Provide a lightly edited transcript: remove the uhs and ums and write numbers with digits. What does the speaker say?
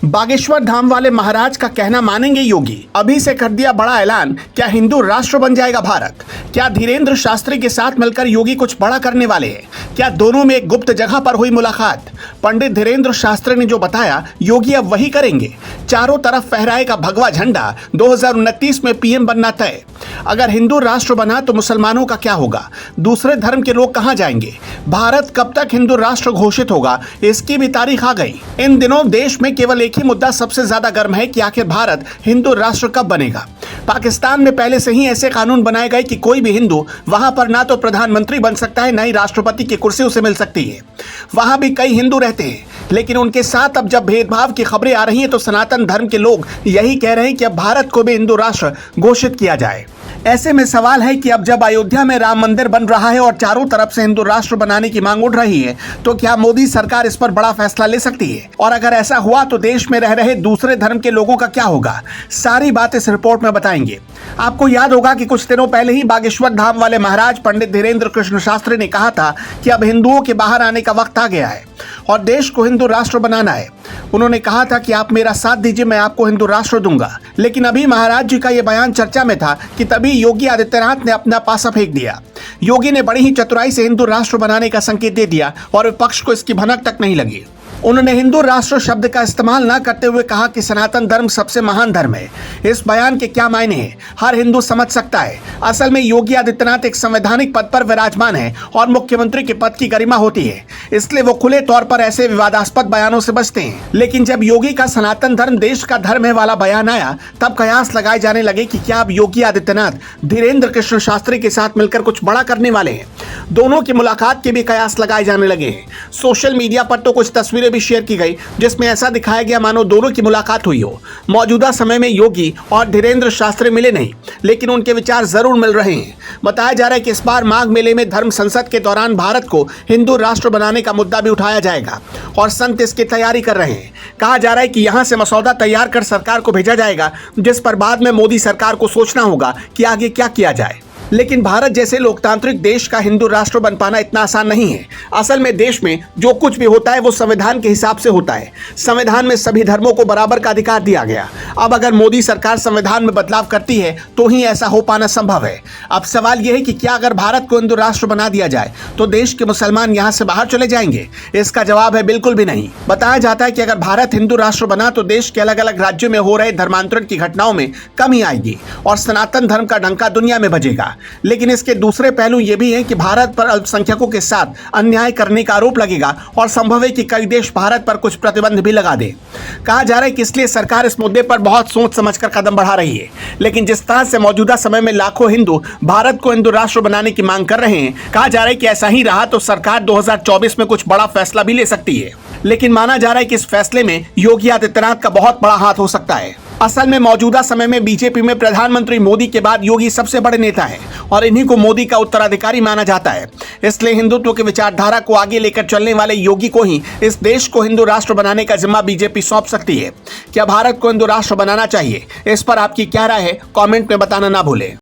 बागेश्वर धाम वाले महाराज का कहना मानेंगे योगी? अभी से कर दिया बड़ा ऐलान, क्या हिंदू राष्ट्र बन जाएगा भारत? क्या धीरेन्द्र शास्त्री के साथ मिलकर योगी कुछ बड़ा करने वाले हैं? क्या दोनों में एक गुप्त जगह पर हुई मुलाकात? पंडित धीरेन्द्र शास्त्री ने जो बताया, योगी अब वही करेंगे। चारों तरफ फहराएगा भगवा झंडा, 2029 में पीएम बनना तय। अगर हिंदू राष्ट्र बना तो मुसलमानों का क्या होगा? दूसरे धर्म के लोग कहां जाएंगे? भारत कब तक हिंदू राष्ट्र घोषित होगा, इसकी भी तारीख आ गई। इन दिनों देश में केवल एक ही मुद्दा सबसे ज्यादा गर्म है कि आखिर भारत हिंदू राष्ट्र कब बनेगा। पाकिस्तान में पहले से ही ऐसे कानून बनाए गए कि कोई भी हिंदू वहां पर ना तो प्रधानमंत्री बन सकता है, ना ही राष्ट्रपति की कुर्सी उसे मिल सकती है। वहां भी कई हिंदू रहते हैं, लेकिन उनके साथ अब जब भेदभाव की खबरें आ रही हैं तो सनातन धर्म के लोग यही कह रहे हैं कि अब भारत को भी हिंदू राष्ट्र घोषित किया जाए। ऐसे में सवाल है कि अब जब अयोध्या में राम मंदिर बन रहा है और चारों तरफ से हिंदू राष्ट्र बनाने की मांग उठ रही है, तो क्या मोदी सरकार इस पर बड़ा फैसला ले सकती है? और अगर ऐसा हुआ तो देश में रह रहे दूसरे धर्म के लोगों का क्या होगा? सारी बात इस रिपोर्ट में बताएंगे। आपको याद होगा कि कुछ दिनों पहले ही बागेश्वर धाम वाले महाराज पंडित धीरेन्द्र कृष्ण शास्त्री ने कहा था कि अब हिंदुओं के बाहर आने का वक्त आ गया है और देश को हिंदू राष्ट्र बनाना है। उन्होंने कहा था कि आप मेरा साथ दीजिए, मैं आपको हिंदू राष्ट्र दूंगा। लेकिन अभी महाराज जी का यह बयान चर्चा में था कि तभी योगी आदित्यनाथ ने अपना पासा फेंक दिया। योगी ने बड़ी ही चतुराई से हिंदू राष्ट्र बनाने का संकेत दे दिया और विपक्ष को इसकी भनक तक नहीं लगी। उन्होंने हिंदू राष्ट्र शब्द का इस्तेमाल न करते हुए कहा कि सनातन धर्म सबसे महान धर्म है। इस बयान के क्या मायने हैं, हर हिंदू समझ सकता है। असल में योगी आदित्यनाथ एक संवैधानिक पद पर विराजमान है और मुख्यमंत्री के पद की गरिमा होती है, इसलिए वो खुले तौर पर ऐसे विवादास्पद बयानों से बचते हैं। लेकिन जब योगी का सनातन धर्म देश का धर्म है वाला बयान आया, तब कयास लगाए जाने लगे कि क्या अब योगी आदित्यनाथ धीरेन्द्र कृष्ण शास्त्री के साथ मिलकर कुछ बड़ा करने वाले हैं। दोनों की मुलाकात के भी कयास लगाए जाने लगे हैं। सोशल मीडिया पर तो कुछ तस्वीरें भी शेयर की गई जिसमें ऐसा दिखाया गया मानो दोनों की मुलाकात हुई हो। मौजूदा समय में योगी और धीरेन्द्र शास्त्री मिले नहीं, लेकिन उनके विचार जरूर मिल रहे हैं। बताया जा रहा है कि इस बार माघ मेले में धर्म संसद के दौरान भारत को हिंदू राष्ट्र बनाने का मुद्दा भी उठाया जाएगा और संत इसकी तैयारी कर रहे हैं। कहा जा रहा है कि यहां से मसौदा तैयार कर सरकार को भेजा जाएगा, जिस पर बाद में मोदी सरकार को सोचना होगा कि आगे क्या किया जाए। लेकिन भारत जैसे लोकतांत्रिक देश का हिंदू राष्ट्र बन पाना इतना आसान नहीं है। असल में देश में जो कुछ भी होता है वो संविधान के हिसाब से होता है। संविधान में सभी धर्मों को बराबर का अधिकार दिया गया। अब अगर मोदी सरकार संविधान में बदलाव करती है तो ही ऐसा हो पाना संभव है। अब सवाल यह है कि क्या अगर भारत को हिंदू राष्ट्र बना दिया जाए तो देश के मुसलमान यहाँ से बाहर चले जाएंगे? इसका जवाब है बिल्कुल भी नहीं। बताया जाता है कि अगर भारत हिंदू राष्ट्र बना तो देश के अलग अलग राज्यों में हो रहे धर्मांतरण की घटनाओं में कमी आएगी और सनातन धर्म का डंका दुनिया में बजेगा। लेकिन इसके दूसरे पहलू ये भी हैं कि भारत पर अल्पसंख्यकों के साथ अन्याय करने का आरोप लगेगा और संभव है कि कई देश भारत पर कुछ प्रतिबंध भी लगा दे। कहा जा रहा है कि इसलिए सरकार इस मुद्दे पर बहुत सोच समझकर कदम बढ़ा रही है। लेकिन जिस तरह से मौजूदा समय में लाखों हिंदू भारत को हिंदू राष्ट्र बनाने की मांग कर रहे हैं, कहा जा रहा है कि ऐसा ही रहा तो सरकार 2024 में कुछ बड़ा फैसला भी ले सकती है। लेकिन माना जा रहा है कि इस फैसले में योगी आदित्यनाथ का बहुत बड़ा हाथ हो सकता है। असल में मौजूदा समय में बीजेपी में प्रधानमंत्री मोदी के बाद योगी सबसे बड़े नेता हैं और इन्हीं को मोदी का उत्तराधिकारी माना जाता है। इसलिए हिंदुत्व की विचारधारा को आगे लेकर चलने वाले योगी को ही इस देश को हिंदू राष्ट्र बनाने का जिम्मा बीजेपी सौंप सकती है। क्या भारत को हिंदू राष्ट्र बनाना चाहिए? इस पर आपकी क्या राय है? कमेंट में बताना ना भूलें।